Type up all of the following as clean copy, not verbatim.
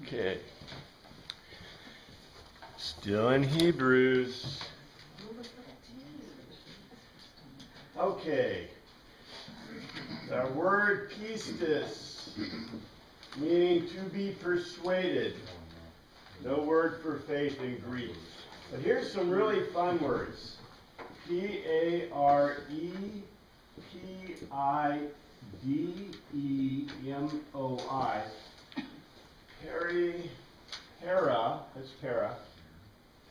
Okay. Still in Hebrews. Okay. The word pistis, meaning to be persuaded. No word for faith in Greek. But here's some really fun words. P-A-R-E-P-I-D-E-M-O-I. Para, that's para.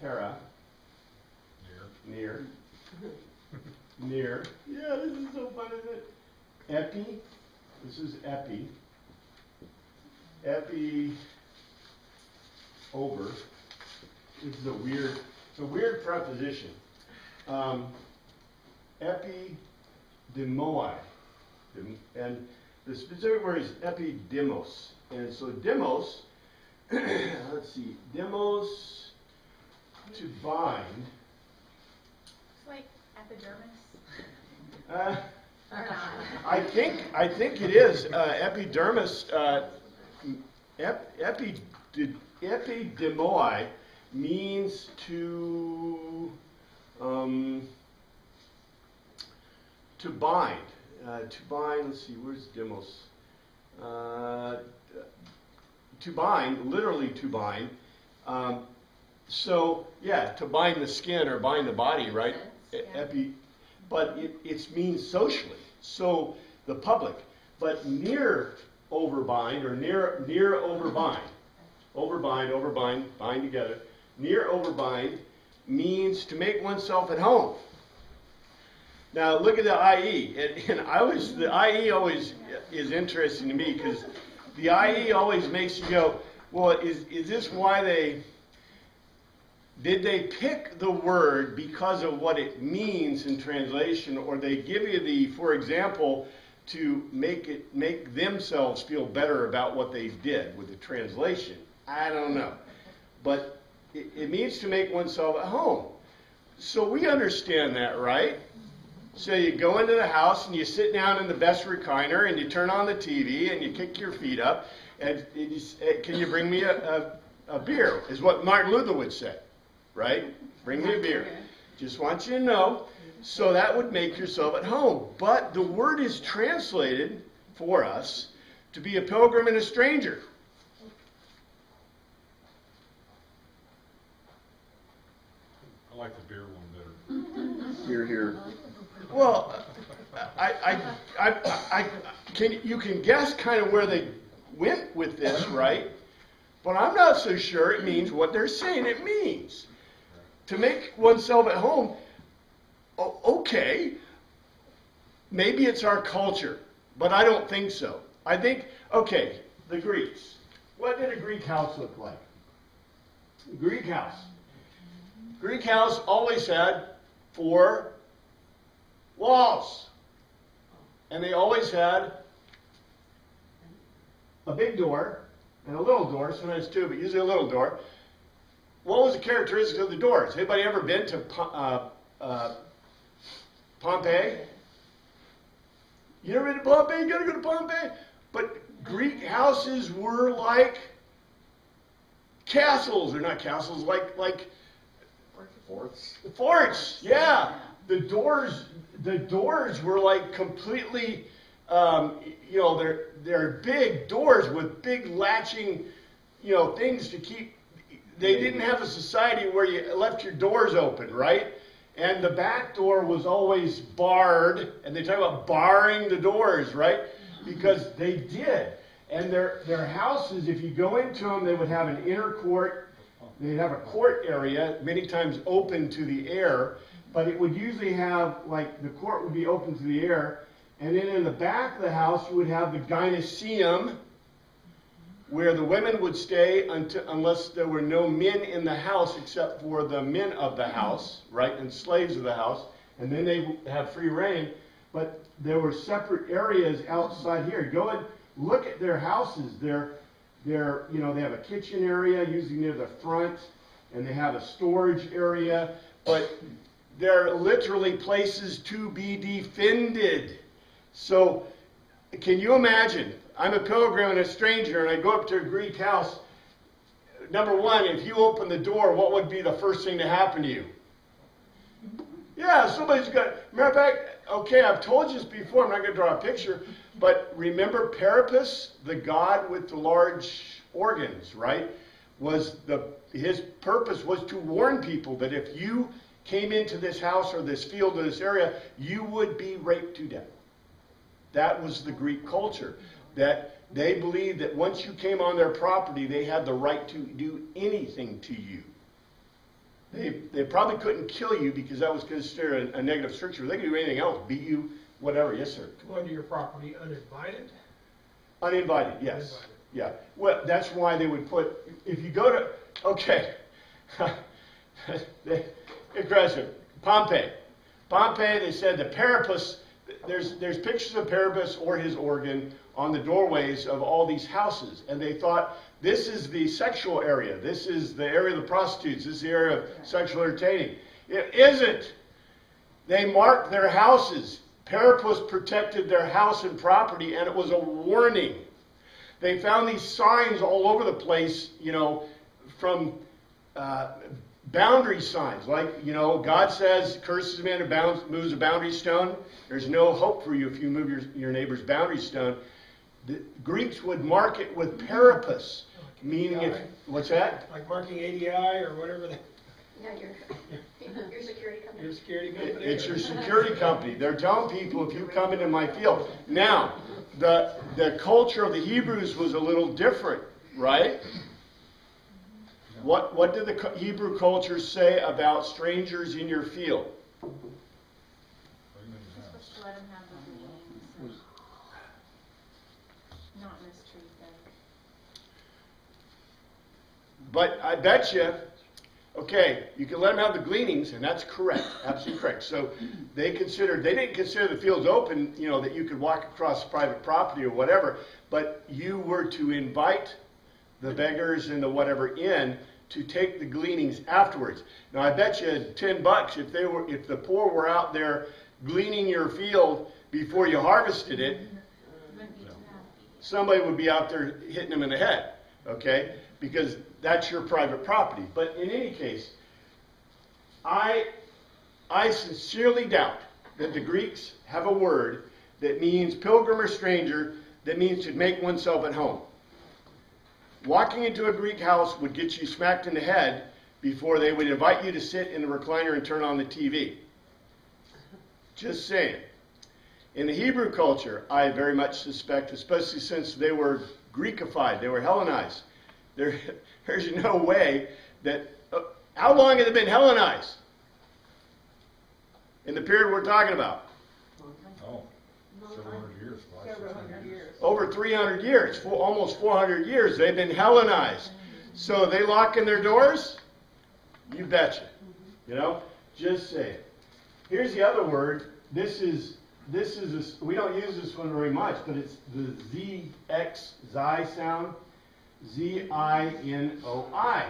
Para. Near. Near. Yeah, this is so fun, isn't it? Epi. This is epi. Epi over. This is a weird preposition. Epidemoi. And the specific word is epidemos. And so demos, let's see, demos, to bind. It's like epidermis. I think it is epidermis. Epidemoi means to bind. To bind. Let's see. Where's demos? To bind, literally to bind. So yeah, to bind the skin or bind the body, right? Yeah. But it means socially. So the public. But near overbind or near overbind. Overbind, bind together. Near overbind means to make oneself at home. Now look at the IE, and the IE always is interesting to me because the IE always makes you go, well, is this why did they pick the word because of what it means in translation, or they give you for example, to make themselves feel better about what they did with the translation? I don't know, but it means to make oneself at home. So we understand that, right? So you go into the house and you sit down in the best recliner and you turn on the TV and you kick your feet up and you say, can you bring me a beer? Is what Martin Luther would say, right? Bring me a beer. Just want you to know. So that would make yourself at home. But the word is translated for us to be a pilgrim and a stranger. I like the beer one better. Here. Well, you can guess kind of where they went with this, right? But I'm not so sure it means what they're saying it means. To make oneself at home, okay, maybe it's our culture, but I don't think so. I think, okay, the Greeks. What did a Greek house look like? A Greek house. Greek house always had 4 walls. And they always had a big door and a little door, sometimes 2, but usually a little door. What was the characteristics of the doors? Anybody ever been to Pompeii? You never been to Pompeii? You gotta go to Pompeii? But Greek houses were like castles, or not castles, like forts, yeah. The doors were like completely, they're big doors with big latching, things to keep. They didn't have a society where you left your doors open, right? And the back door was always barred, and they talk about barring the doors, right? Because they did. And their houses, if you go into them, they would have an inner court. They'd have a court area, many times open to the air, but it would usually have, the court would be open to the air, and then in the back of the house, you would have the gynoeceum, where the women would stay unless there were no men in the house except for the men of the house, right, and slaves of the house, and then they would have free reign, but there were separate areas outside here. Go and look at their houses. They have a kitchen area, usually near the front, and they have a storage area, but they're literally places to be defended. So, can you imagine? I'm a pilgrim and a stranger, and I go up to a Greek house. number one, if you open the door, what would be the first thing to happen to you? Yeah, somebody's got, matter of fact, okay, I've told you this before, I'm not going to draw a picture, but remember Priapus, the god with the large organs, right? His purpose was to warn people that if you came into this house or this field or this area, you would be raped to death. That was the Greek culture. That they believed that once you came on their property, they had the right to do anything to you. They probably couldn't kill you because that was considered a negative stricture. They could do anything else, beat you, whatever. Yes, sir. Go into your property uninvited? Uninvited, yes. Yeah. Well, that's why they would put, if you go to, okay. Aggressive. Pompey. Pompey, they said the Priapus, there's pictures of Priapus or his organ on the doorways of all these houses. And they thought, this is the sexual area. This is the area of the prostitutes. This is the area of sexual entertaining. It isn't. They marked their houses. Priapus protected their house and property, and it was a warning. They found these signs all over the place, you know, from boundary signs. Like, you know, God says, curses a man who moves a boundary stone. There's no hope for you if you move your neighbor's boundary stone. The Greeks would mark it with Priapus, meaning if, what's that? Like marking ADI or whatever they... Yeah, your security company. Your security company? It's your security company. They're telling people if you come into my field. Now, the culture of the Hebrews was a little different, right? What did the Hebrew culture say about strangers in your field? You're supposed to let them have the gleanings. Not mistreat them. But I bet you, okay, you can let them have the gleanings, and that's correct, absolutely correct. So they didn't consider the fields open, you know, that you could walk across private property or whatever, but you were to invite the beggars and the whatever in to take the gleanings afterwards. Now I bet you $10 if the poor were out there gleaning your field before you harvested it, somebody would be out there hitting them in the head, okay? Because that's your private property. But in any case, I sincerely doubt that the Greeks have a word that means pilgrim or stranger, that means to make oneself at home. Walking into a Greek house would get you smacked in the head before they would invite you to sit in the recliner and turn on the TV. Just saying. In the Hebrew culture, I very much suspect, especially since they were Greekified, they were Hellenized, there's no way that... how long have they been Hellenized? In the period we're talking about? Oh, several hundred years. Several hundred years. Over 300 years, almost 400 years, they've been Hellenized. So they lock in their doors? You betcha. You know, just say it. Here's the other word. This is we don't use this one very much, but it's the ZX, Xi sound. Z-I-N-O-I.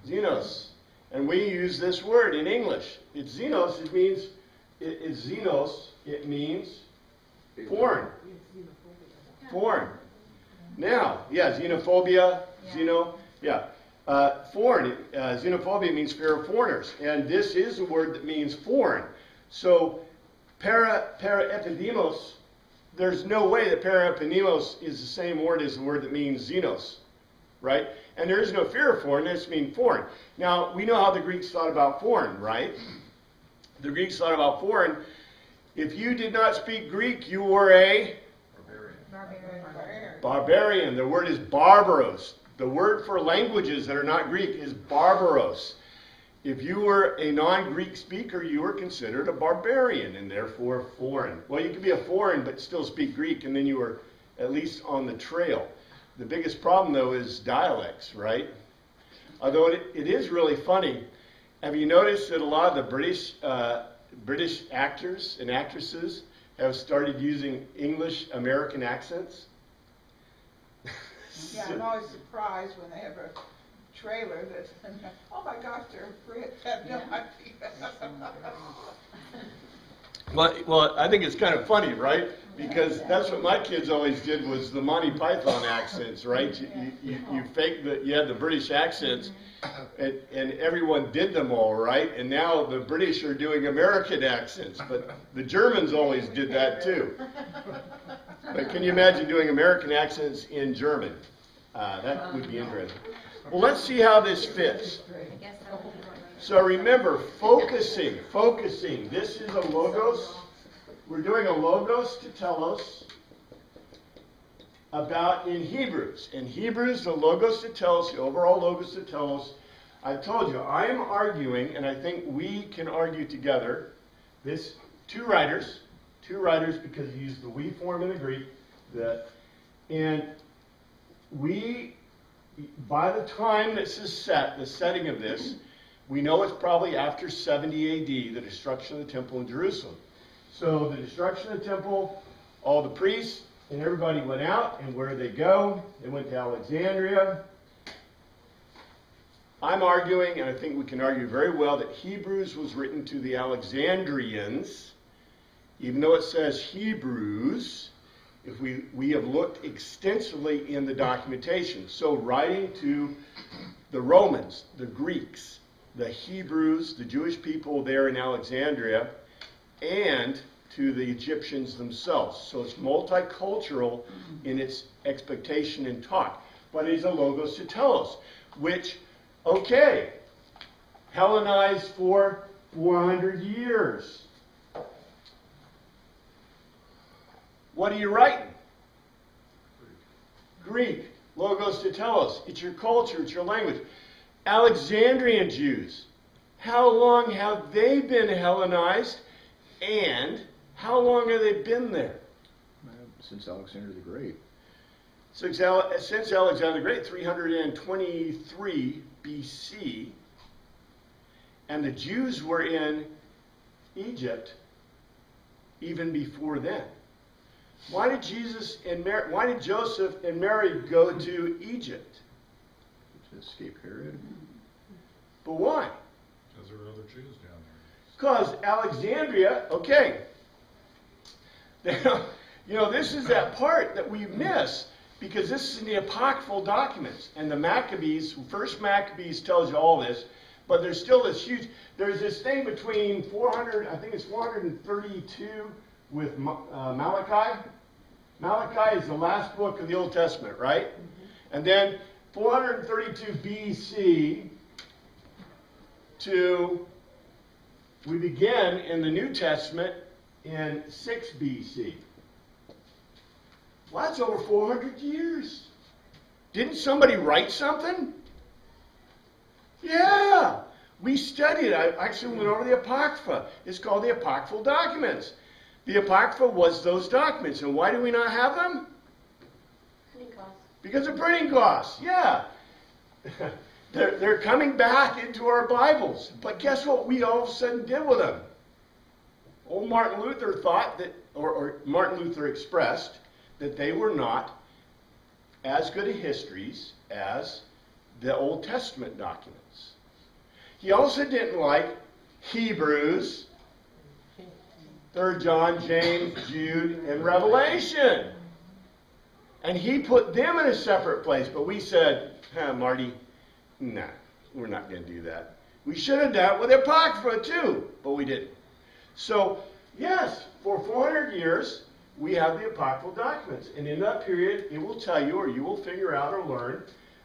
Xenos. And we use this word in English. It's Xenos. It's Xenos. It means foreign. Foreign. Now, yeah, xenophobia, foreign. Xenophobia means fear of foreigners. And this is a word that means foreign. So, para-epidemos, there's no way that para-epidemos is the same word as the word that means xenos, right? And there is no fear of foreign, this means foreign. Now, we know how the Greeks thought about foreign, right? The Greeks thought about foreign. If you did not speak Greek, you were a barbarian. The word is barbaros. The word for languages that are not Greek is barbaros. If you were a non-Greek speaker, you were considered a barbarian and therefore foreign. Well, you could be a foreign but still speak Greek, and then you were at least on the trail. The biggest problem, though, is dialects, right? Although it is really funny. Have you noticed that a lot of the British actors and actresses have started using English American accents? Yeah, I'm always surprised when they have a trailer that's, oh my gosh, they're Brits. I have no idea. Well, I think it's kind of funny, right? Because that's what my kids always did was the Monty Python accents, right? You fake that you had the British accents, and everyone did them all, right? And now the British are doing American accents, but the Germans always did that too. But can you imagine doing American accents in German? That would be interesting. Well, let's see how this fits. I guess that would be what So remember, focusing. This is a logos. We're doing a logos to telos about in Hebrews. In Hebrews, the logos to telos, the overall logos to telos. I told you, I am arguing, and I think we can argue together. This two writers because he used the we form in the Greek. And we, by the time this is set, the setting of this, we know it's probably after 70 AD, the destruction of the temple in Jerusalem. So the destruction of the temple, all the priests and everybody went out, and where did they go? They went to Alexandria. I'm arguing, and I think we can argue very well, that Hebrews was written to the Alexandrians, even though it says Hebrews. If we have looked extensively in the documentation. So writing to the Romans, the Greeks, the Hebrews, the Jewish people there in Alexandria, and to the Egyptians themselves. So it's multicultural in its expectation and talk. But it's a logos to telos, which, okay, Hellenized for 400 years. What are you writing? Greek. Logos to telos. It's your culture, it's your language. Alexandrian Jews. How long have they been Hellenized? And how long have they been there? Since Alexander the Great. Since Alexander the Great, 323 BC. And the Jews were in Egypt even before then. Why did Joseph and Mary go to Egypt? To escape Herod. But why? Because there were other Jews down there. Because Alexandria, okay. This is that part that we miss, because this is in the apocryphal documents. And the Maccabees, first Maccabees tells you all this, but there's still this there's this thing between 432 with Malachi. Malachi is the last book of the Old Testament, right? And then 432 BC we begin in the New Testament in 6 BC. Well, that's over 400 years. Didn't somebody write something? Yeah. We studied it. I actually went over the Apocrypha. It's called the Apocryphal Documents. The Apocrypha was those documents. And why do we not have them? printing costs. Because of printing costs. Yeah. They're coming back into our Bibles. But guess what we all of a sudden did with them? Old Martin Luther thought that, or Martin Luther expressed, that they were not as good a histories as the Old Testament documents. He also didn't like Hebrews, 3 John, James, Jude, and Revelation. And he put them in a separate place. But we said, Marty, nah, we're not going to do that. We should have done it with the Apocrypha too, but we didn't. So, yes, for 400 years, we have the Apocryphal documents. And in that period, it will tell you, or you will figure out or learn,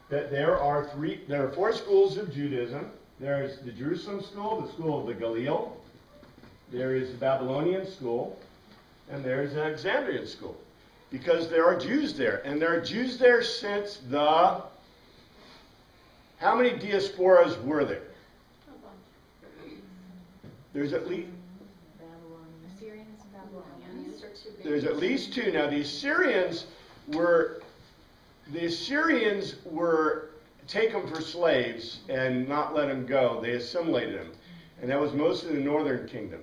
that there are 4 schools of Judaism. There's the Jerusalem school, the school of the Galil. There is the Babylonian school, and there's the Alexandrian school. Because there are Jews there. And there are Jews there since the... How many diasporas were there? There's at least... Assyrians and Babylonians are two big. There's at least 2. Now the Assyrians were taken for slaves and not let them go. They assimilated them. And that was mostly the northern kingdom.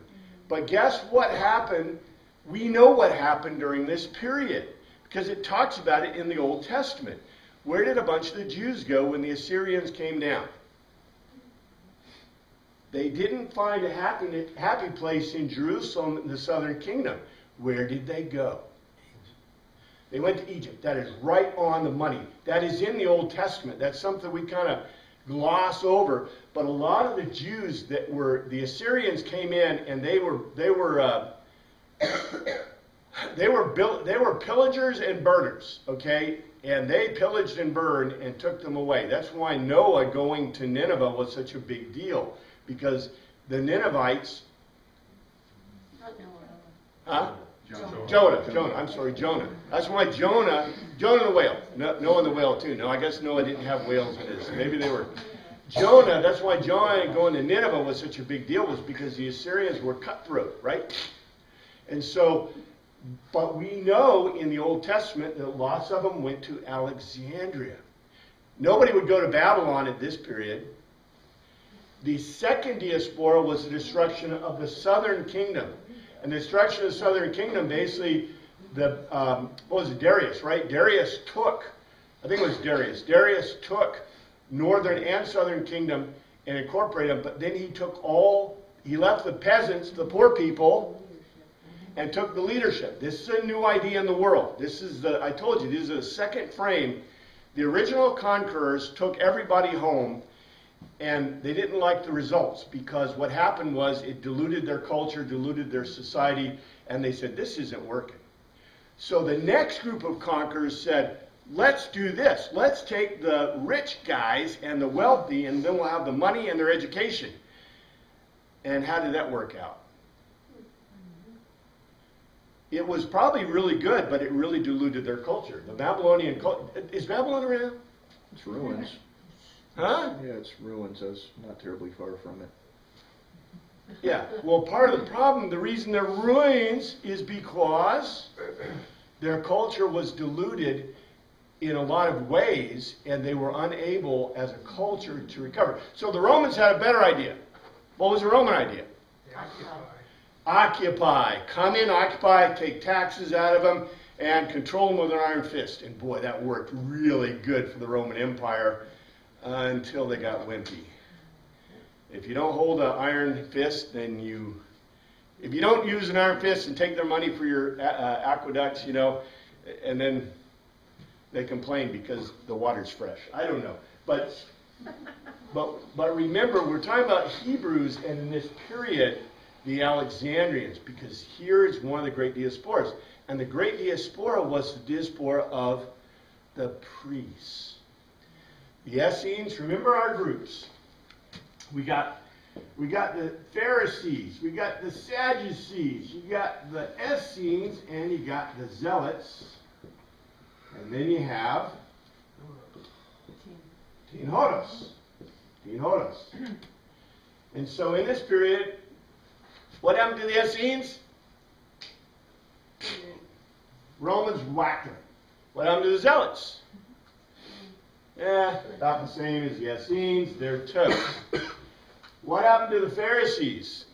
But guess what happened? We know what happened during this period, because it talks about it in the Old Testament. Where did a bunch of the Jews go when the Assyrians came down? They didn't find a happy place in Jerusalem in the southern kingdom. Where did they go? They went to Egypt. That is right on the money. That is in the Old Testament. That's something we kind of gloss over. But a lot of the Jews that were, the Assyrians came in and they were pillagers and burners, okay? And they pillaged and burned and took them away. That's why Noah going to Nineveh was such a big deal. Because the Ninevites... Huh? Jonah. I'm sorry, Jonah. That's why Jonah the whale. Noah the whale too. No, I guess Noah didn't have whales in his. Maybe they were. Jonah, that's why Jonah going to Nineveh was such a big deal, was because the Assyrians were cutthroat, right? And so, but we know in the Old Testament that lots of them went to Alexandria. Nobody would go to Babylon at this period. The second diaspora was the destruction of the southern kingdom. And the destruction of the southern kingdom, basically, what was it, Darius, right? Darius took northern and southern kingdom and incorporated them, but then he left the peasants, the poor people, and took the leadership. This is a new idea in the world. I told you, this is a second frame. The original conquerors took everybody home, and they didn't like the results, because what happened was it diluted their culture, diluted their society, and they said, this isn't working. So the next group of conquerors said, let's do this. Let's take the rich guys and the wealthy, and then we'll have the money and their education. And how did that work out? It was probably really good, but it really diluted their culture. The Babylonian culture. Is Babylon around? It's ruins. Huh? Yeah, it's ruins. That's not terribly far from it. Yeah. Well, part of the problem, the reason they're ruins, is because their culture was diluted in a lot of ways, and they were unable as a culture to recover. So the Romans had a better idea. What was the Roman idea? Occupy. Come in, occupy, take taxes out of them, and control them with an iron fist. And boy, that worked really good for the Roman Empire until they got wimpy. If you don't hold an iron fist, then if you don't use an iron fist and take their money for your aqueducts, and then they complain because the water's fresh. I don't know. But remember, we're talking about Hebrews, and in this period, the Alexandrians, because here is one of the great diasporas. And the great diaspora was the diaspora of the priests. The Essenes, remember our groups. We got the Pharisees, we got the Sadducees, you got the Essenes, and you got the Zealots. And then you have Teen Hodos. And so in this period, what happened to the Essenes? Romans whacked them. What happened to the Zealots? About the same as the Essenes. They're toast. What happened to the Pharisees?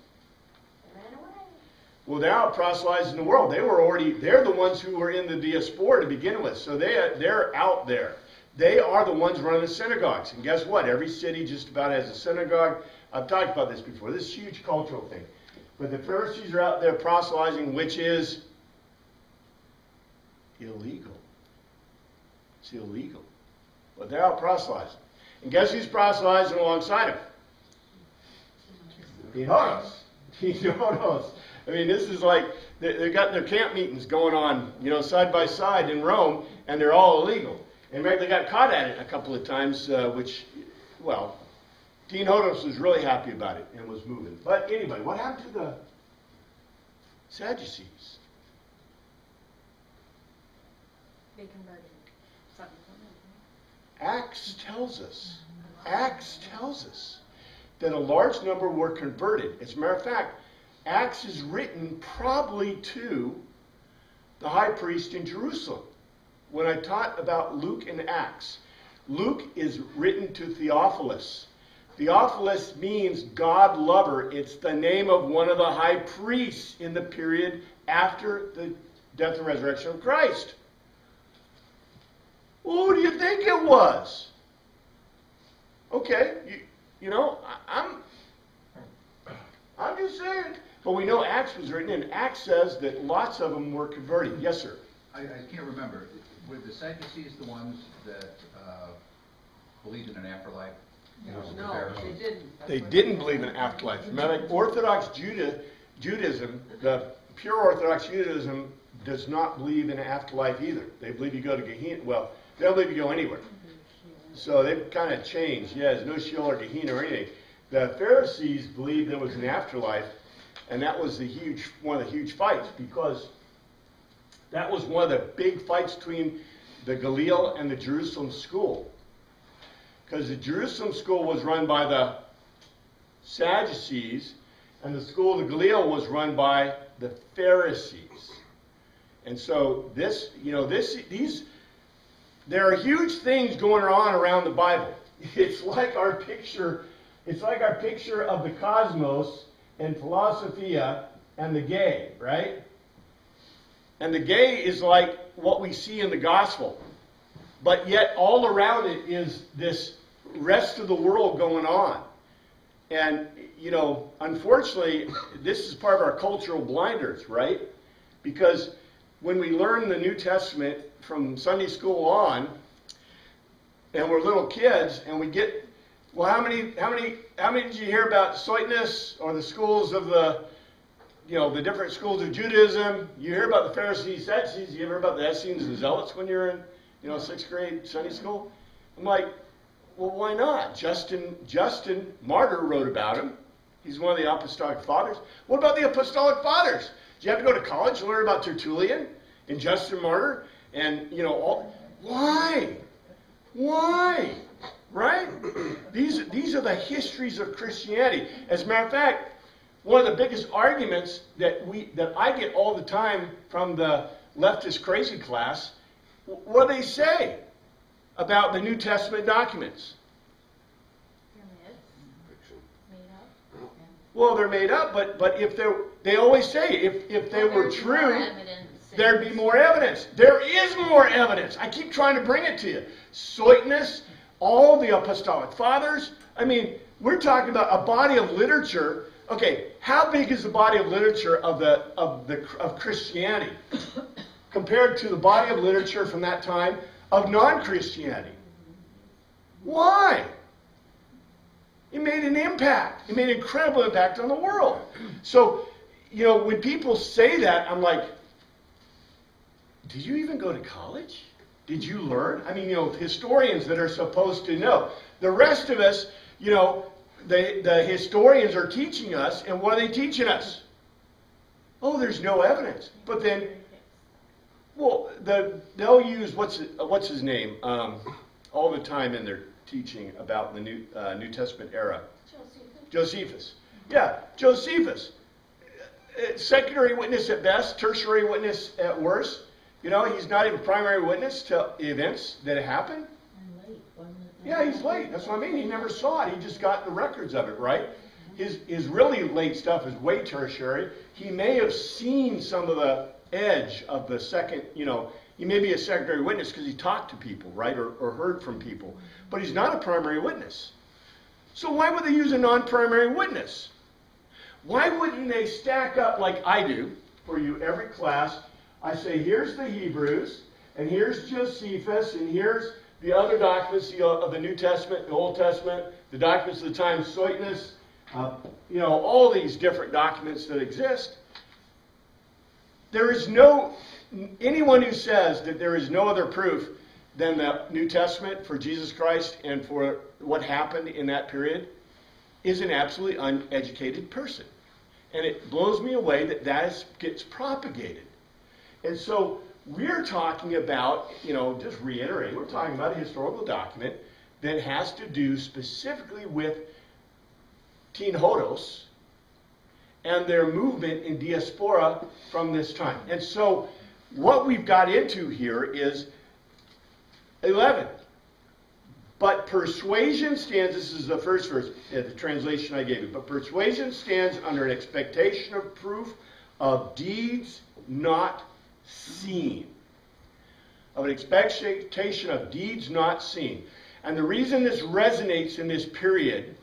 Well, they're out proselytizing the world. They're the ones who were in the diaspora to begin with. So they're out there. They are the ones running the synagogues. And guess what? Every city just about has a synagogue. I've talked about this before. This is a huge cultural thing. But the Pharisees are out there proselytizing, which is illegal. It's illegal. But they're out proselytizing. And guess who's proselytizing alongside them? Teen Hodos. I mean, this is like, they've got their camp meetings going on, side by side in Rome, and they're all illegal. In fact, they got caught at it a couple of times, Teen Hodos was really happy about it and was moving. But anyway, what happened to the Sadducees? They converted. Acts tells us that a large number were converted. As a matter of fact, Acts is written probably to the high priest in Jerusalem. When I taught about Luke and Acts, Luke is written to Theophilus. Theophilus means God lover. It's the name of one of the high priests in the period after the death and resurrection of Christ. Who do you think it was? Okay, I'm just saying. But we know Acts was written, and Acts says that lots of them were converted. Yes, sir. I can't remember. Were the Sadducees the ones that believed in an afterlife? No, they didn't. They didn't believe in afterlife. Remember, Orthodox Judaism, the pure Orthodox Judaism, does not believe in an afterlife either. They believe you go to Gehenna. Well, they don't believe you go anywhere. So they've kind of changed. Yeah, there's no Sheol or Gehenna or anything. The Pharisees believed there was an afterlife, and that was one of the huge fights, because that was one of the big fights between the Galil and the Jerusalem school. Because the Jerusalem school was run by the Sadducees, and the school of the Galil was run by the Pharisees. And so there are huge things going on around the Bible. It's like our picture of the cosmos and Philosophia and the gay, right? And the gay is like what we see in the gospel. But yet all around it is this rest of the world going on. And, unfortunately, this is part of our cultural blinders, right? Because when we learn the New Testament from Sunday school on, and we're little kids, and we get, well, how many did you hear about Soitness, or the schools of the different schools of Judaism? You hear about the Pharisees, Sadducees. You hear about the Essenes and Zealots when you're in, 6th grade Sunday school? I'm like, well, why not? Justin Martyr wrote about him. He's one of the apostolic fathers. What about the apostolic fathers? Did you have to go to college to learn about Tertullian and Justin Martyr? And, why? Why? Right? These are the histories of Christianity. As a matter of fact, one of the biggest arguments that I get all the time from the leftist crazy class, what do they say about the New Testament documents? They're made up. Well, they're made up, but if they always say if they were true, there'd be more evidence. There is more evidence. I keep trying to bring it to you. Soitness, all the apostolic fathers. I mean, we're talking about a body of literature. Okay, how big is the body of literature of Christianity compared to the body of literature from that time of non-Christianity? Why? It made an impact. It made an incredible impact on the world. So, when people say that, I'm like, did you even go to college? Did you learn? I mean, historians that are supposed to know. The rest of us, the historians are teaching us, and what are they teaching us? Oh, there's no evidence. But then, well, they'll use, what's his name, all the time in their teaching about the New Testament era. Josephus. Yeah, Josephus. Secondary witness at best, tertiary witness at worst. He's not even primary witness to events that happened. And late, wasn't it? Yeah, he's late. That's what I mean. He never saw it. He just got the records of it, right? His really late stuff is way tertiary. He may have seen some of the edge of the second, he may be a secondary witness because he talked to people, right, or heard from people. But he's not a primary witness. So why would they use a non-primary witness? Why wouldn't they stack up like I do for you every class? I say, here's the Hebrews, and here's Josephus, and here's the other documents of the New Testament, the Old Testament, the documents of the time, Soitness, all these different documents that exist. There is anyone who says that there is no other proof than the New Testament for Jesus Christ and for what happened in that period is an absolutely uneducated person. And it blows me away that gets propagated. And so we're talking about, just reiterating, we're talking about a historical document that has to do specifically with Teen Hodos and their movement in diaspora from this time. And so what we've got into here is 11. But persuasion stands, this is the first verse, the translation I gave you, but persuasion stands under an expectation of proof of deeds not seen. Of an expectation of deeds not seen. And the reason this resonates in this period,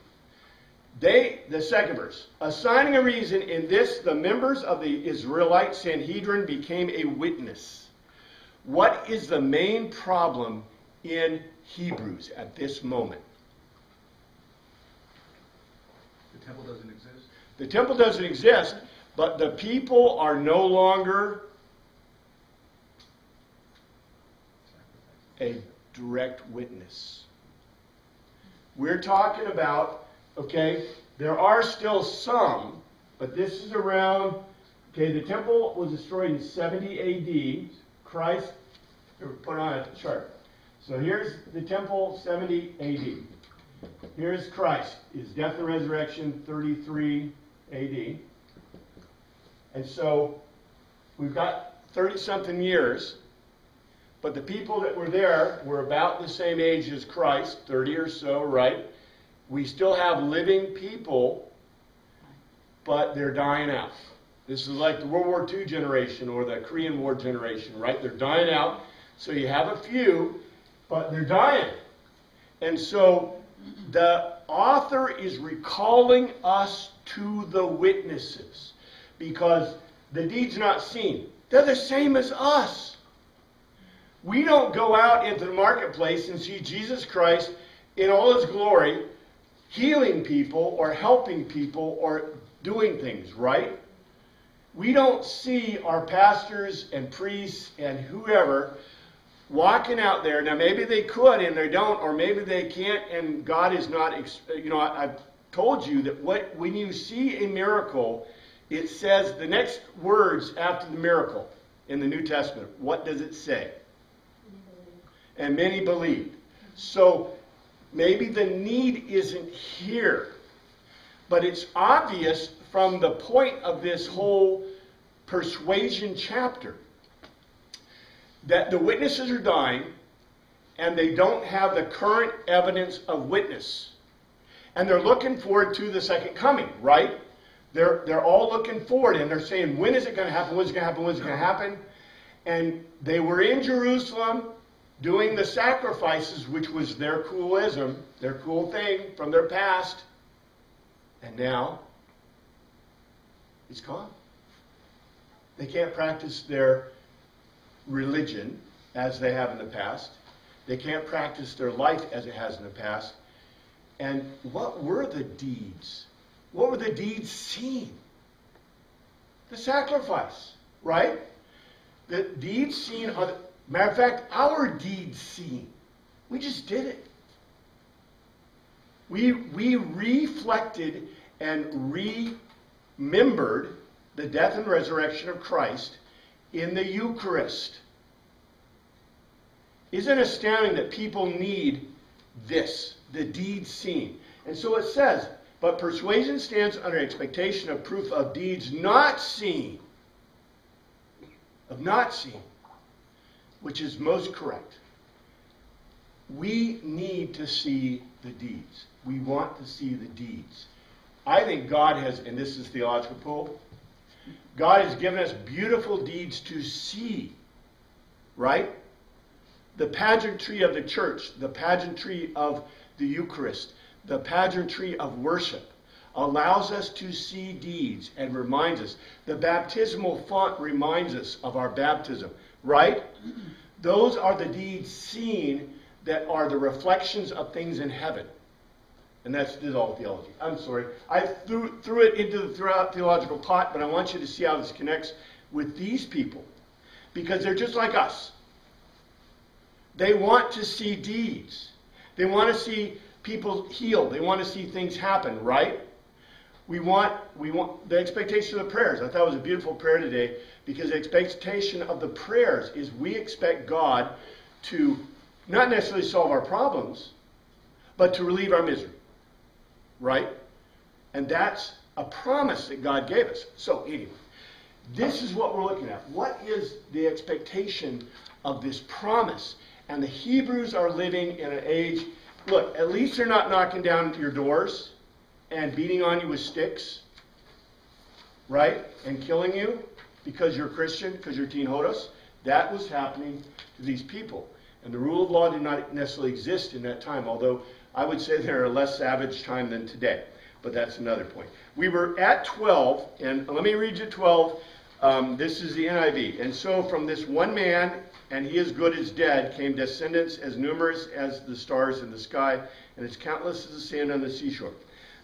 The second verse, assigning a reason, in this the members of the Israelite Sanhedrin became a witness. What is the main problem in Hebrews at this moment? The temple doesn't exist? The temple doesn't exist, but the people are no longer a direct witness. We're talking about, okay, there are still some, but this is around, okay, the temple was destroyed in 70 A.D. Christ, put on a chart. So here's the temple, 70 A.D. Here's Christ, his death and resurrection, 33 A.D. And so we've got 30-something years, but the people that were there were about the same age as Christ, 30 or so, right? We still have living people, but they're dying out. This is like the World War II generation or the Korean War generation, right? They're dying out. So you have a few, but they're dying. And so the author is recalling us to the witnesses because the deed's not seen. They're the same as us. We don't go out into the marketplace and see Jesus Christ in all his glory healing people or helping people or doing things, right? We don't see our pastors and priests and whoever walking out there. Now, maybe they could and they don't, or maybe they can't, and God is not, I've told you that when you see a miracle, it says the next words after the miracle in the New Testament. What does it say? And many believed. So maybe the need isn't here, but it's obvious from the point of this whole persuasion chapter that the witnesses are dying and they don't have the current evidence of witness. And they're looking forward to the second coming, right? They're all looking forward and they're saying, when is it going to happen? When's it going to happen? When's it going to happen? And they were in Jerusalem doing the sacrifices, which was their coolism, their cool thing from their past. And now, it's gone. They can't practice their religion as they have in the past. They can't practice their life as it has in the past. And what were the deeds? What were the deeds seen? The sacrifice, right? The deeds seen are the, matter of fact, our deeds seen. We just did it. We reflected and remembered the death and resurrection of Christ in the Eucharist. Isn't it astounding that people need this, the deeds seen? And so it says, but persuasion stands under expectation of proof of deeds not seen. Of not seen. Which is most correct. We need to see the deeds. We want to see the deeds. I think God has, and this is theological pull, God has given us beautiful deeds to see. Right? The pageantry of the church, the pageantry of the Eucharist, the pageantry of worship allows us to see deeds and reminds us. The baptismal font reminds us of our baptism. Right? Those are the deeds seen that are the reflections of things in heaven. And this is all theology. I'm sorry. I threw it into the theological pot, but I want you to see how this connects with these people. Because they're just like us. They want to see deeds. They want to see people healed. They want to see things happen, right? We want the expectation of the prayers. I thought it was a beautiful prayer today because the expectation of the prayers is we expect God to not necessarily solve our problems, but to relieve our misery. Right? And that's a promise that God gave us. So anyway, this is what we're looking at. What is the expectation of this promise? And the Hebrews are living in an age, look, at least they're not knocking down your doors and beating on you with sticks, right? And killing you because you're a Christian, because you're Teen Hodos. That was happening to these people. And the rule of law did not necessarily exist in that time, although I would say they're a less savage time than today. but that's another point. We were at 12, and let me read you 12. This is the NIV. And so from this one man, and he as good as dead, came descendants as numerous as the stars in the sky, and as countless as the sand on the seashore.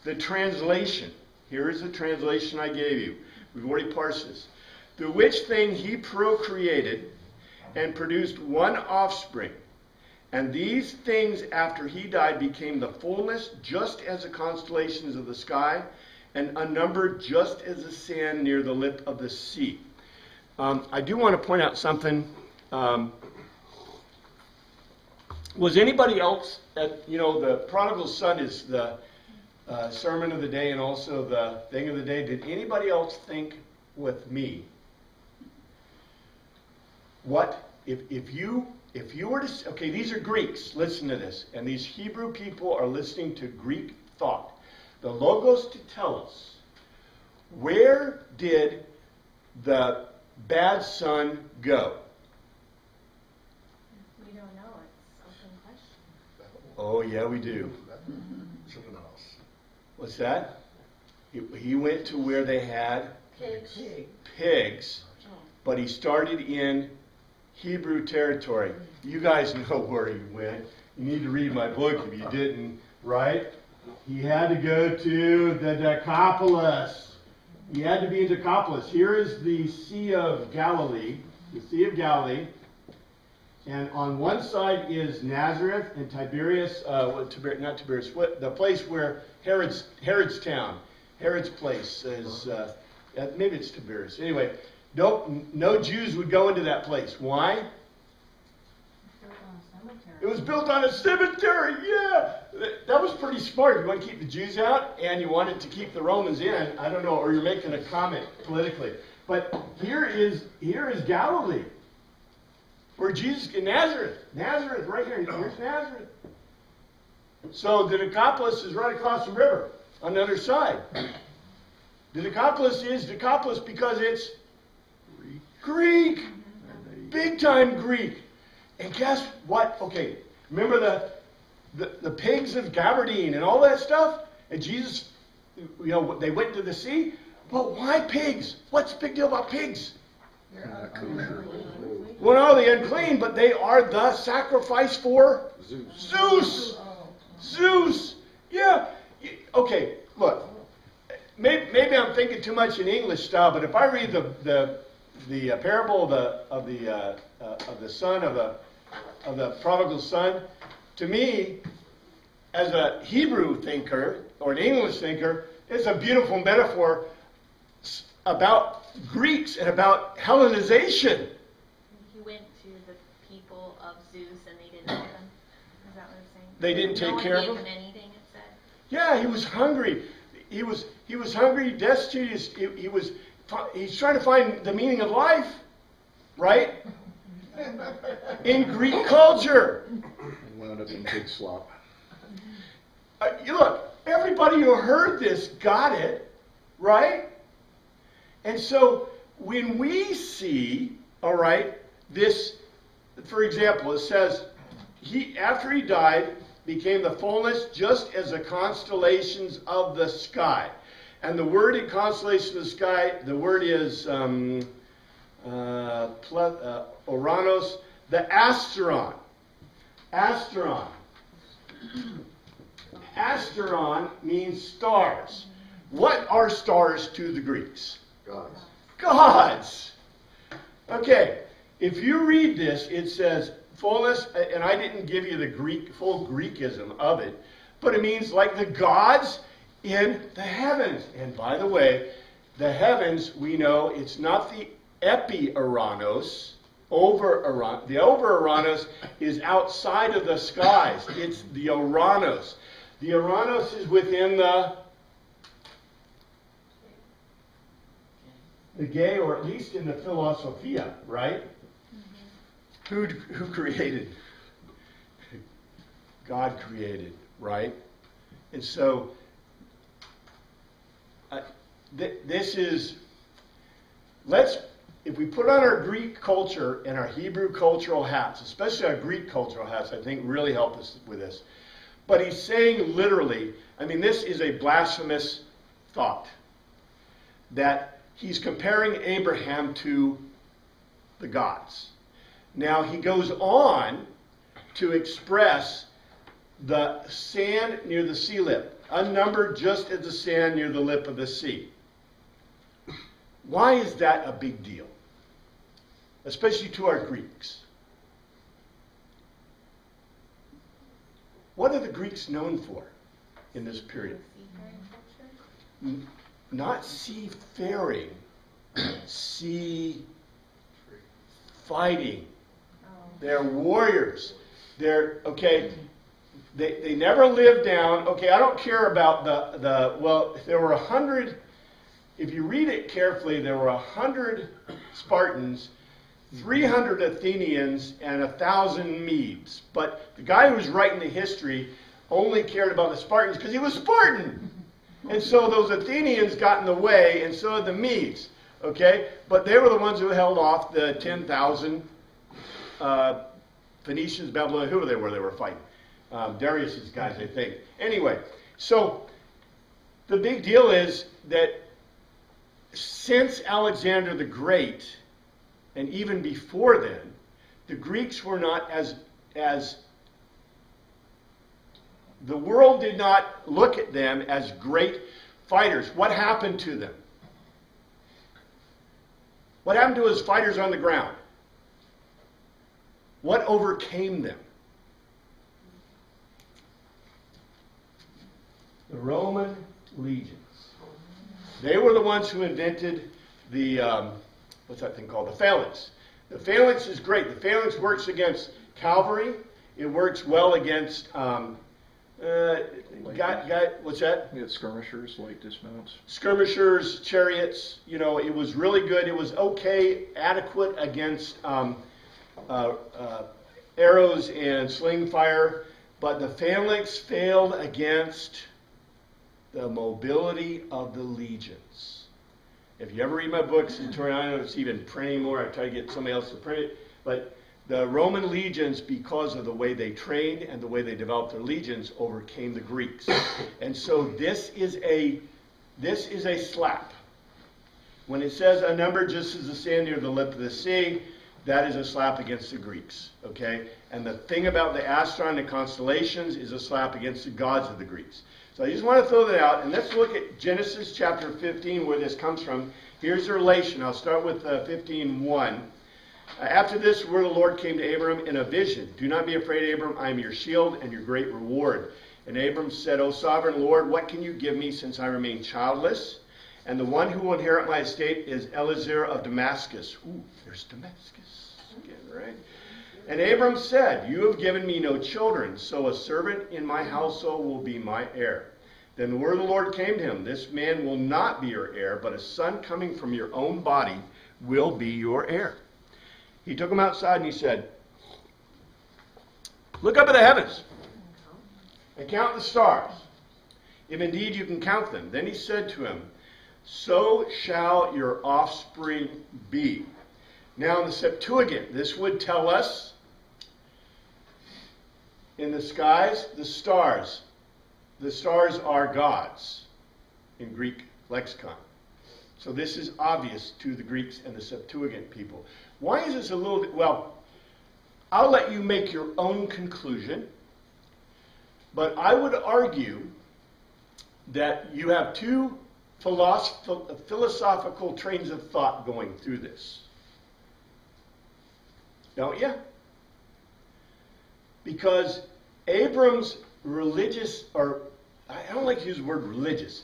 The translation, here is the translation I gave you. We've already parsed this. Through which thing he procreated and produced one offspring. And these things after he died became the fullness, just as the constellations of the sky, and unnumbered just as the sand near the lip of the sea. I do want to point out something. Was anybody else the prodigal son is the sermon of the day and also the thing of the day. Did anybody else think with me? What if you were to, okay, these are Greeks, listen to this, and these Hebrew people are listening to Greek thought. The Logos to tell us, where did the bad son go? We don't know. It's open question. Oh, yeah, we do. Something else. What's that? He went to where they had pigs, but he started in Hebrew territory. You guys know where he went. You need to read my book if you didn't, right? He had to go to the Decapolis. He had to be in Decapolis. Here is the Sea of Galilee, the Sea of Galilee. And on one side is Nazareth and Tiberias, not Tiberias, the place where Herod's town, Herod's place is, maybe it's Tiberias. Anyway, no Jews would go into that place. Why? It was built on a cemetery, yeah. That was pretty smart. You want to keep the Jews out and you wanted to keep the Romans in. I don't know, or you're making a comment politically. But here is Galilee. Where Jesus in Nazareth right here. Here's Nazareth. So the Decapolis is right across the river on the other side. The Decapolis is Decapolis because it's Greek. Big time Greek. And guess what? Okay, remember the pigs of Gabardine and all that stuff? And Jesus, they went to the sea. But why pigs? What's the big deal about pigs? Well, no, they're unclean, but they are the sacrifice for Zeus. Yeah. Okay, look. Maybe I'm thinking too much in English style, but if I read the parable of the son of the prodigal son, to me, as a Hebrew thinker or an English thinker, it's a beautiful metaphor about Greeks and about Hellenization. He went to the people of Zeus and they didn't help him. Is that what you're saying? They didn't take care of him? No one gave him anything, it said. Yeah, he was hungry. He was hungry, destitute. He's trying to find the meaning of life, right? In Greek culture. And wound up in pig slop. Look, everybody who heard this got it, right? And so when we see, all right, this, for example, it says, after he died, became the fullness just as the constellations of the sky. And the word in constellation of the sky, the word is Oranos, the Asteron. Asteron means stars. What are stars to the Greeks? Gods. Okay, if you read this, it says fullness, and I didn't give you the full Greekism of it, but it means like the gods in the heavens. And by the way, the heavens, we know it's not the epi-Oranos, the over-Oranos is outside of the skies. It's the Oranos. The Oranos is within the gay, or at least in the Philosophia, right? Mm-hmm. Who created? God created, right? And so, this is, if we put on our Greek culture and our Hebrew cultural hats, especially our Greek cultural hats, I think really help us with this. But he's saying literally, I mean, this is a blasphemous thought, that he's comparing Abraham to the gods. Now, he goes on to express the sand near the sea lip, unnumbered just as the sand near the lip of the sea. Why is that a big deal? Especially to our Greeks. What are the Greeks known for in this period? Seafaring culture? Not seafaring, sea fighting. Oh. They're warriors. They never lived down. Okay, I don't care about there were 100, if you read it carefully, there were 100 Spartans, 300 Athenians, and 1,000 Medes. But the guy who was writing the history only cared about the Spartans because he was Spartan. And so those Athenians got in the way, and so did the Medes. Okay? But they were the ones who held off the 10,000 Phoenicians, Babylonians, who they were fighting. Darius's guys, I think. Anyway, so the big deal is that since Alexander the Great, and even before then, the Greeks were not as the world did not look at them as great fighters. What happened to them? What happened to his fighters on the ground? What overcame them? The Roman legions. They were the ones who invented the, what's that thing called? The phalanx. The phalanx is great. The phalanx works against cavalry. It works well against, what's that? We had skirmishers, light dismounts. Skirmishers, chariots. You know, it was really good. It was okay, adequate against arrows and sling fire. But the phalanx failed against the mobility of the legions. If you ever read my books, I don't know if it's even printing more. I try to get somebody else to print it. But the Roman legions, because of the way they trained and the way they developed their legions, overcame the Greeks. And so this is a slap. When it says unnumbered just as the sand near the lip of the sea, that is a slap against the Greeks. Okay? And the thing about the Astron and the constellations is a slap against the gods of the Greeks. So I just want to throw that out, and let's look at Genesis chapter 15, where this comes from. Here's the relation. I'll start with 15:1. After this, the word of the Lord came to Abram in a vision. Do not be afraid, Abram. I am your shield and your great reward. And Abram said, O sovereign Lord, what can you give me since I remain childless? And the one who will inherit my estate is Eliezer of Damascus. Ooh, there's Damascus again, right? And Abram said, you have given me no children, so a servant in my household will be my heir. Then the word of the Lord came to him, this man will not be your heir, but a son coming from your own body will be your heir. He took him outside and he said, look up at the heavens and count the stars, if indeed you can count them. Then he said to him, so shall your offspring be. Now in the Septuagint, this would tell us, in the skies, the stars. The stars are gods in Greek lexicon. So this is obvious to the Greeks and the Septuagint people. Why is this a little bit, well, I'll let you make your own conclusion, but I would argue that you have two philosophical trains of thought going through this. Don't you? Because Abram's religious, or I don't like to use the word religious,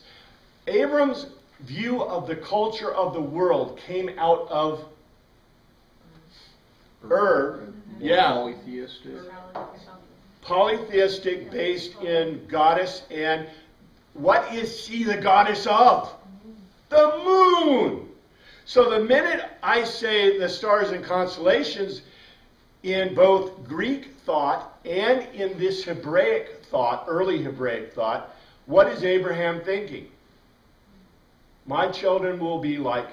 Abram's view of the culture of the world came out of Polytheistic. Polytheistic, based in goddess. And what is she the goddess of? The moon. So the minute I say the stars and constellations, in both Greek thought and in this Hebraic thought, early Hebraic thought, what is Abraham thinking? My children will be like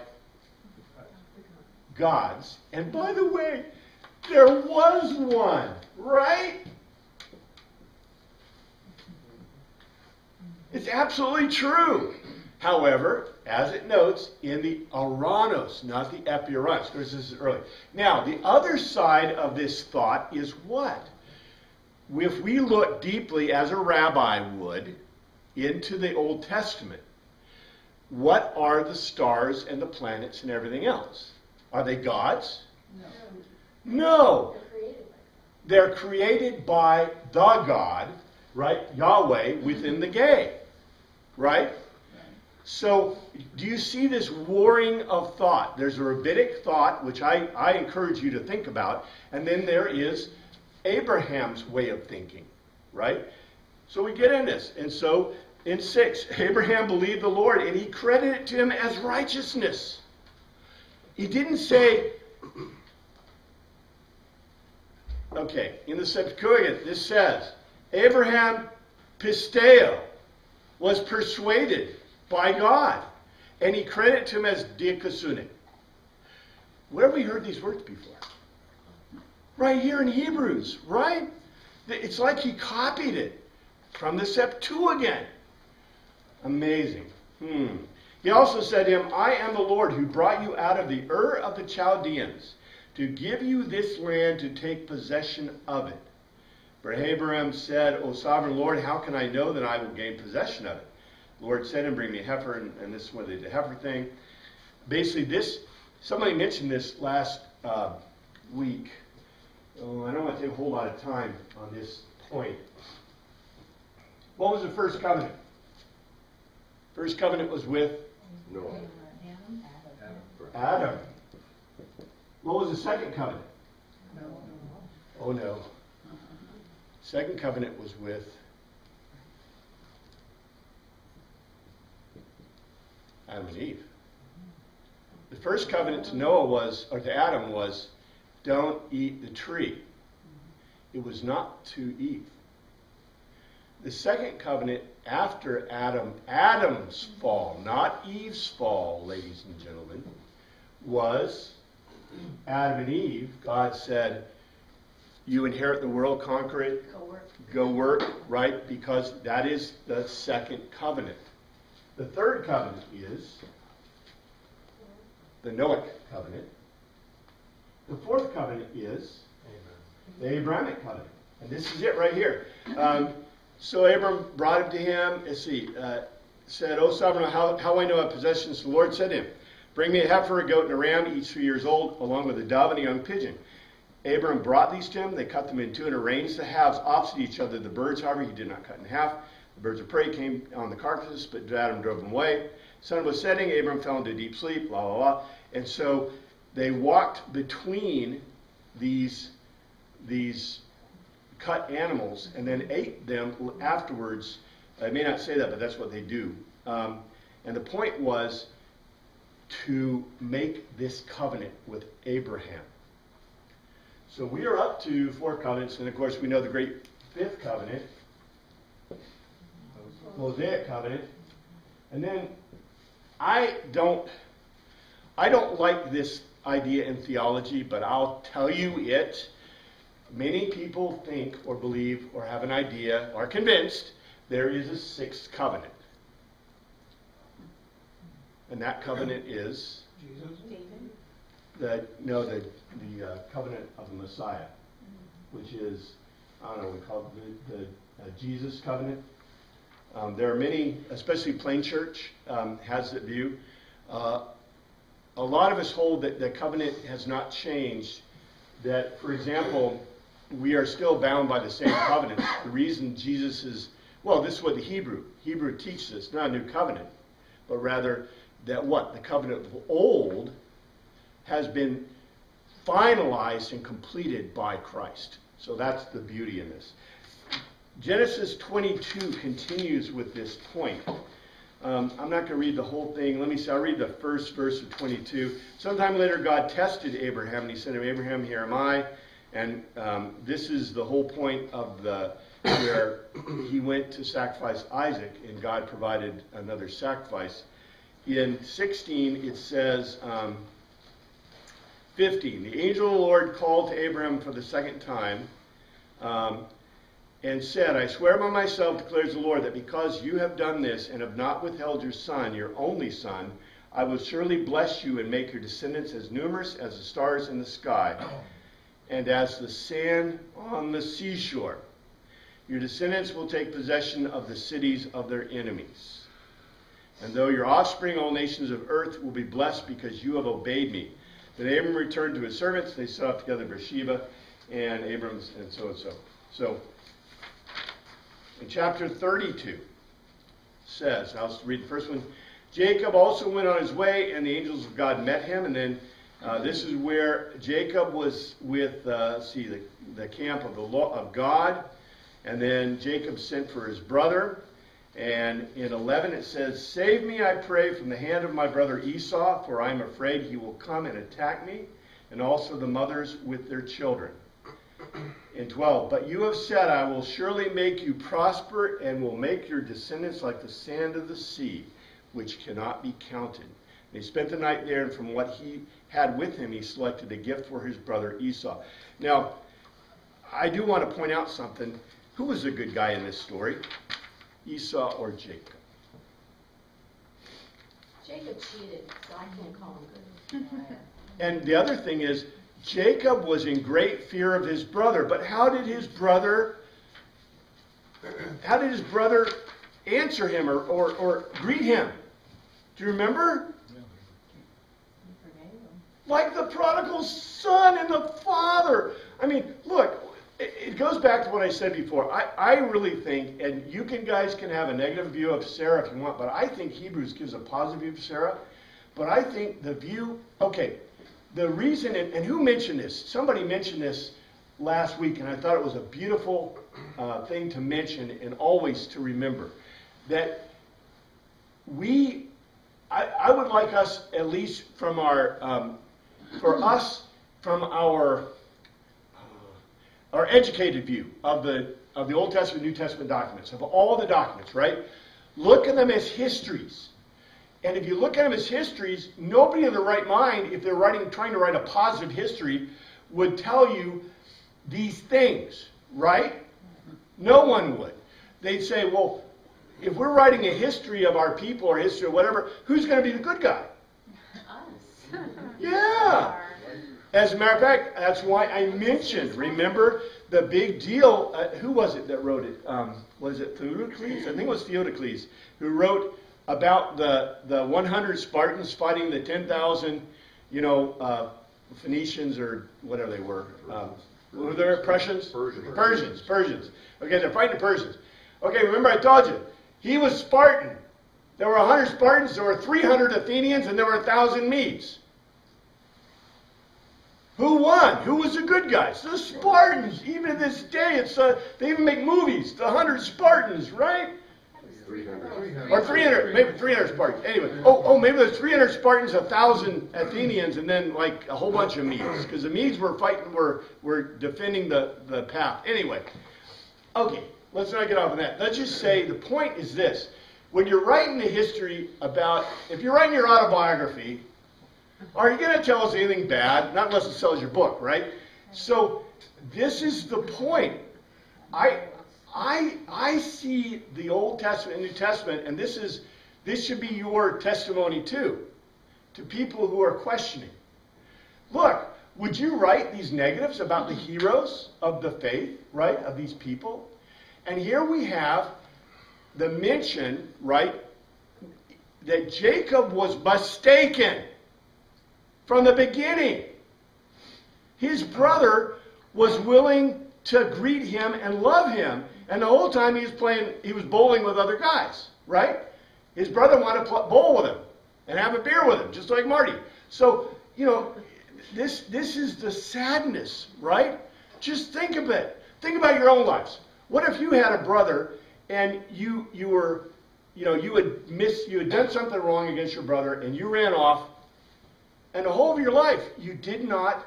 gods. And by the way, there was one, right? absolutely true. However, as it notes, in the Oranos, not the Epiuranos. Of course, this is early. Now, the other side of this thought is what? If we look deeply, as a rabbi would, into the Old Testament, what are the stars and the planets and everything else? Are they gods? No. They're created by the God, right? Yahweh within the gay, right? So, do you see this warring of thought? There's a rabbinic thought, which I encourage you to think about, and then there is Abraham's way of thinking, right? So we get in this. And so, in 6, Abraham believed the Lord, and he credited it to him as righteousness. He didn't say, okay, in the Septuagint, this says, Abraham pisteo, was persuaded by God, and he credited to him as dikasune. Where have we heard these words before? Right here in Hebrews, right? It's like he copied it from the Septuagint. Amazing. He also said to him, I am the Lord who brought you out of the Ur of the Chaldeans to give you this land to take possession of it. For Abraham said, O sovereign Lord, how can I know that I will gain possession of it? The Lord said to him, bring me a heifer, and this is where they did the heifer thing. Basically, this, somebody mentioned this last week. Oh, I don't want to take a whole lot of time on this point. What was the first covenant? First covenant was with Noah. Adam. What was the second covenant? Oh no. Second covenant was with Adam and Eve. The first covenant to Noah was, or to Adam was, don't eat the tree. It was not to Eve. The second covenant after Adam's fall, not Eve's fall, ladies and gentlemen, was Adam and Eve. God said, you inherit the world, conquer it, go work, right? Because that is the second covenant. The third covenant is the Noahic covenant. The fourth covenant is the Abrahamic covenant. And this is it right here. So Abram brought him to him. Let's see. Said, O sovereign, how I know of possessions? The Lord said to him, bring me a heifer, a goat, and a ram, each 3 years old, along with a dove and a young pigeon. Abram brought these to him. They cut them in two and arranged the halves opposite each other. The birds, however, he did not cut in half. The birds of prey came on the carcasses, but Adam drove them away. The sun was setting. Abram fell into deep sleep, blah, blah, blah. And so they walked between these cut animals and then ate them afterwards. I may not say that, but that's what they do. And the point was to make this covenant with Abraham. So we are up to 4 covenants, and of course we know the great 5th covenant, Mosaic covenant. And then I don't like this idea in theology, but I'll tell you it. Many people think or believe or have an idea or are convinced there is a 6th covenant. And that covenant is the covenant of the Messiah, which is, I don't know, we call it the Jesus covenant. There are many, especially Plain Church has that view. A lot of us hold that the covenant has not changed, that, for example, we are still bound by the same covenants. The reason Jesus is, well, this is what the Hebrew teaches us, not a new covenant, but rather that what? The covenant of old has been finalized and completed by Christ. So that's the beauty in this. Genesis 22 continues with this point. I'm not going to read the whole thing. Let me see. I'll read the first verse of 22. Sometime later, God tested Abraham, and he said to Abraham, here am I. And this is the whole point of where he went to sacrifice Isaac, and God provided another sacrifice. In 16, it says, 15, the angel of the Lord called to Abraham for the second time, and said, I swear by myself, declares the Lord, that because you have done this and have not withheld your son, your only son, I will surely bless you and make your descendants as numerous as the stars in the sky and as the sand on the seashore. Your descendants will take possession of the cities of their enemies. And though your offspring, all nations of earth, will be blessed because you have obeyed me. Then Abram returned to his servants. They set off together Beersheba and Abram's and so and so. So, in chapter 32 says, I'll read the first one. Jacob also went on his way, and the angels of God met him. And then this is where Jacob was with, the camp of the law of God. And then Jacob sent for his brother. And in 11 it says, Save me, I pray, from the hand of my brother Esau, for I am afraid he will come and attack me, and also the mothers with their children. In 12, but you have said, I will surely make you prosper and will make your descendants like the sand of the sea, which cannot be counted. And he spent the night there, and from what he had with him, he selected a gift for his brother Esau. Now, I do want to point out something. Who was a good guy in this story? Esau or Jacob? Jacob cheated, so I can't call him good. And the other thing is, Jacob was in great fear of his brother. But how did his brother answer him or greet him? Do you remember? Like the prodigal son and the father. I mean, look, it goes back to what I said before. I really think, and you guys can have a negative view of Sarah if you want, but I think Hebrews gives a positive view of Sarah. But I think the view, okay, the reason, and who mentioned this? Somebody mentioned this last week, and I thought it was a beautiful thing to mention and always to remember. That I would like us, at least from our, from our educated view of the Old Testament, New Testament documents, of all the documents, right? Look at them as histories. And if you look at them as histories, nobody in their right mind, if they're trying to write a positive history, would tell you these things, right? No one would. They'd say, well, if we're writing a history of our people or history or whatever, who's going to be the good guy? Us. Yeah. As a matter of fact, that's why I mentioned, remember the big deal, who was it that wrote it? Was it Theodocles? I think it was Theodocles, who wrote about the 100 Spartans fighting the 10,000, Phoenicians or whatever they were. Were they Prussians? Persians. Okay, they're fighting the Persians. Okay, remember I told you, he was Spartan. There were 100 Spartans, there were 300 Athenians, and there were 1,000 Medes. Who won? Who was the good guys? The Spartans. Even to this day, they even make movies. The 100 Spartans, right? 300. Or 300, maybe 300 Spartans. Anyway, maybe there's 300 Spartans, 1,000 Athenians, and then like a whole bunch of Medes, because the Medes were fighting, were defending the path. Anyway, okay, let's not get off on that. Let's just say the point is this: when you're writing the history if you're writing your autobiography, are you going to tell us anything bad? Not unless it sells your book, right? So this is the point. I see the Old Testament and New Testament, and this should be your testimony too, to people who are questioning. Look, would you write these negatives about the heroes of the faith, right, of these people? And here we have the mention, right, that Jacob was mistaken from the beginning. His brother was willing to greet him and love him. And the whole time he was bowling with other guys, right? His brother wanted to bowl with him and have a beer with him, just like Marty. So, this is the sadness, right? Just think of it. Think about your own lives. What if you had a brother and you had done something wrong against your brother and you ran off, and the whole of your life you did not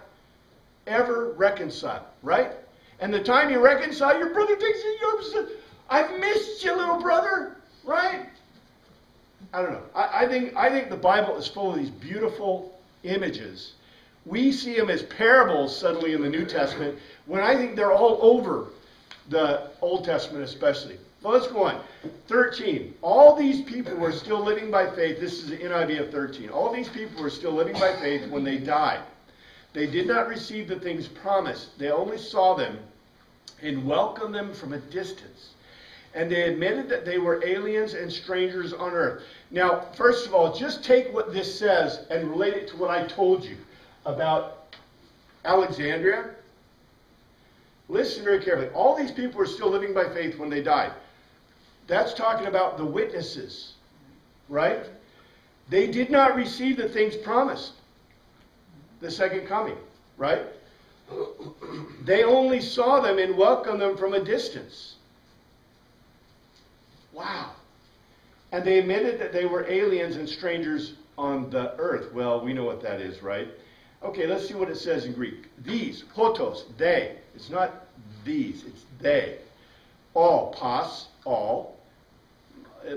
ever reconcile, right? And the time you reconcile, your brother takes you upset. I've missed you, little brother, right? I don't know. I think the Bible is full of these beautiful images. We see them as parables suddenly in the New Testament, when I think they're all over the Old Testament especially. Well, let's go on. 13. All these people were still living by faith. This is the NIV of 13. All these people were still living by faith when they died. They did not receive the things promised. They only saw them and welcomed them from a distance. And they admitted that they were aliens and strangers on earth. Now, first of all, just take what this says and relate it to what I told you about Alexandria. Listen very carefully. All these people were still living by faith when they died. That's talking about the witnesses, right? They did not receive the things promised. The second coming, right? They only saw them and welcomed them from a distance. Wow. And they admitted that they were aliens and strangers on the earth. Well, we know what that is, right? Okay, let's see what it says in Greek. These, hotos, they. It's not these, it's they. All, pas, all.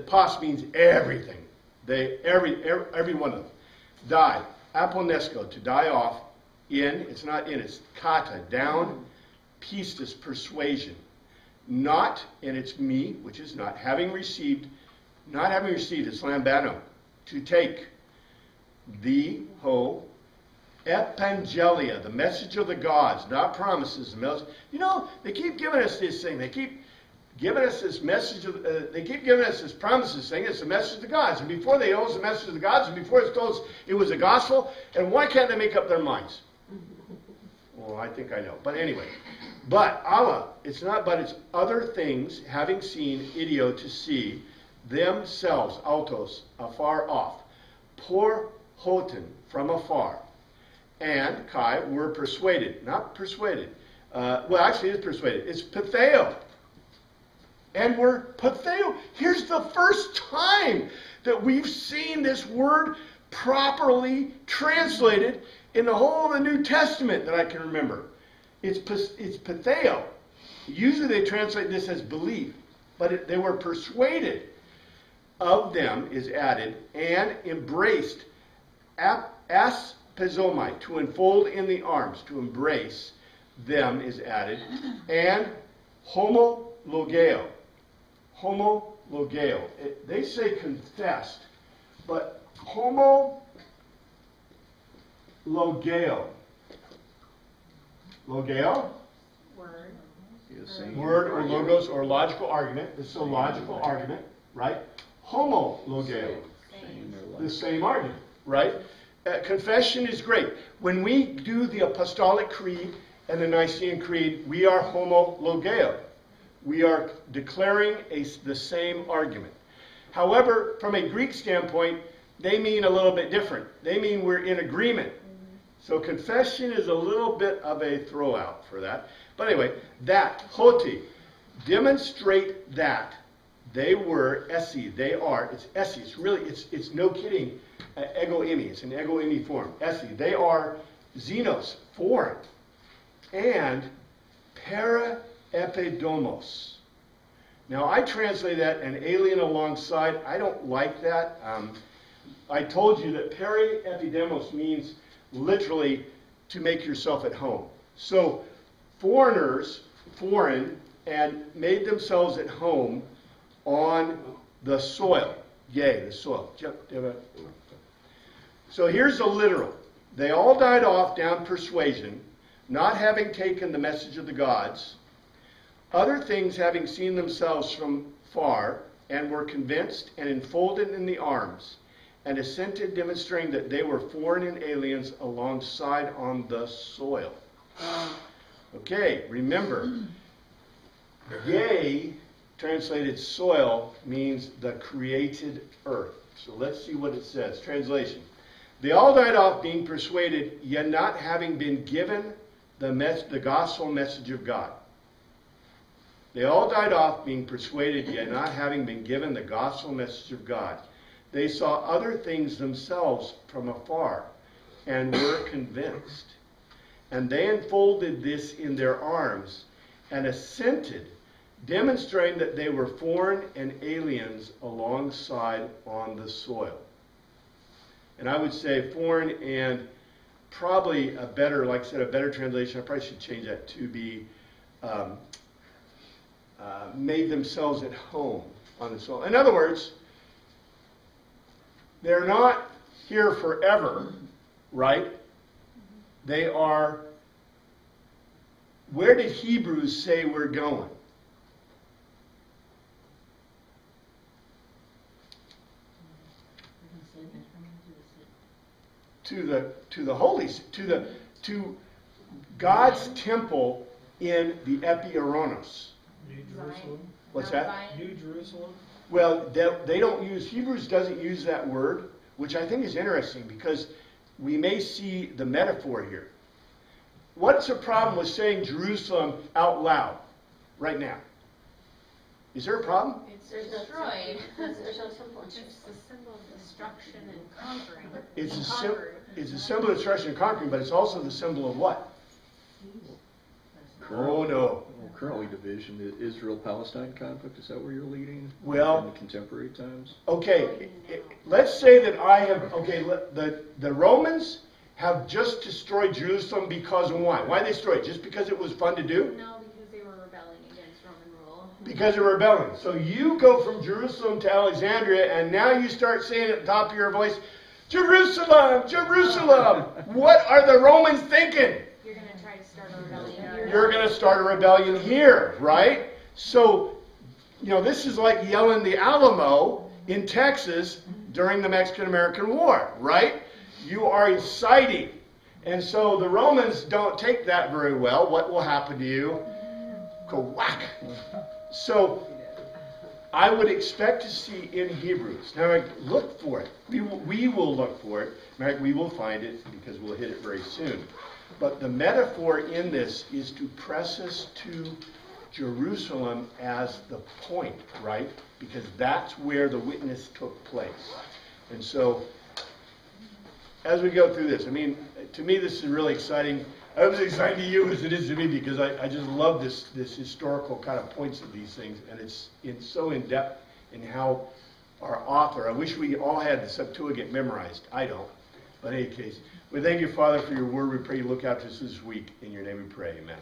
Pas means everything. They, every one of them. Die. Aponesco, to die off. In, it's not in, it's kata, down. Pistis, persuasion. Not, and it's me, which is not. Having received, not having received, it's lambano. To take. The, ho. Evangelia, the message of the gods, not promises. You know, they keep giving us this thing. They keep giving us this message of, they keep giving us this promises thing. It's the message of the gods. And before they know it's the message of the gods, and before it's told it was the gospel, and why can't they make up their minds? Well, I think I know. But anyway. But, Allah, it's not, but it's other things, having seen, idio, to see, themselves, autos, afar off. Por hoten, from afar. And, kai, were persuaded. Not persuaded. Well, actually, it's persuaded. It's patheo. And we're patheo. Here's the first time that we've seen this word properly translated in the whole of the New Testament that I can remember. It's patheo. Usually they translate this as belief, but they were persuaded. Of them is added, and embraced. Aspezomai, to enfold in the arms, to embrace them is added, and homologeo. Homologeo. They say confessed, but homologeo. Logeo? Word. Word or logos or logical argument. This is a logical argument, right? Homologeo. The same argument, right? Confession is great. When we do the Apostolic Creed and the Nicene Creed, we are homologeo. We are declaring the same argument. However, from a Greek standpoint, they mean a little bit different. They mean we're in agreement. So confession is a little bit of a throwout for that. But anyway, that, hoti, demonstrate that they were, esi, they are, it's esi, it's really, it's no kidding, ego imi, it's an ego imi form, esi, they are xenos, foreign, and para epidomos. Now I translate that an alien alongside. I don't like that. I told you that peri epidemos means literally to make yourself at home. So foreigners, foreign, and made themselves at home on the soil. Yea, the soil. So here's the literal. They all died off down persuasion, not having taken the message of the gods, other things having seen themselves from far, and were convinced and enfolded in the arms, and assented, demonstrating that they were foreign and aliens alongside on the soil. Okay, remember, yea, translated soil, means the created earth. So let's see what it says. Translation. They all died off being persuaded, yet not having been given the gospel message of God. They all died off being persuaded, yet not having been given the gospel message of God. They saw other things themselves from afar and were convinced. And they enfolded this in their arms and assented, demonstrating that they were foreign and aliens alongside on the soil. And I would say foreign, and probably a better, like I said, a better translation, I probably should change that to be made themselves at home on the soil. In other words, they're not here forever, right? They are, where did Hebrews say we're going? To the holies, to God's temple in the Epironos. New Jerusalem. What's Mount that? Zion. New Jerusalem. Well, they don't use, Hebrews doesn't use that word, which I think is interesting because we may see the metaphor here. What's the problem with saying Jerusalem out loud right now? Is there a problem? It's There's no destroyed. There's no temple in It's Jerusalem. the symbol of destruction and conquering. It's a, Conquered. it's a symbol of destruction and conquering, but it's also the symbol of what? Oh, no. Well, currently division, the Israel-Palestine conflict, is that where you're leading? Well- In the contemporary times? Okay, let's say that I have, the Romans have just destroyed Jerusalem because of why? Why they destroyed it? Just because it was fun to do? No, because they were rebelling against Roman rule. Because of rebellion. So you go from Jerusalem to Alexandria, and now you start saying at the top of your voice, Jerusalem, Jerusalem. What are the Romans thinking? You're going to try to start a rebellion. You're going to start a rebellion here, right? So, this is like yelling the Alamo in Texas during the Mexican-American War, right? You are inciting. And so the Romans don't take that very well. What will happen to you? Go whack. So I would expect to see in Hebrews. Now, look for it. We will look for it. We will find it because we'll hit it very soon. But the metaphor in this is to press us to Jerusalem as the point, right? Because that's where the witness took place. And so, as we go through this, to me, this is really exciting. I hope it's exciting to you as it is to me because I just love this historical kind of points of these things. And it's so in-depth in how our author, I wish we all had the Septuagint memorized. I don't. But in any case, we thank you, Father, for your word. We pray you look out to us this week. In your name we pray. Amen.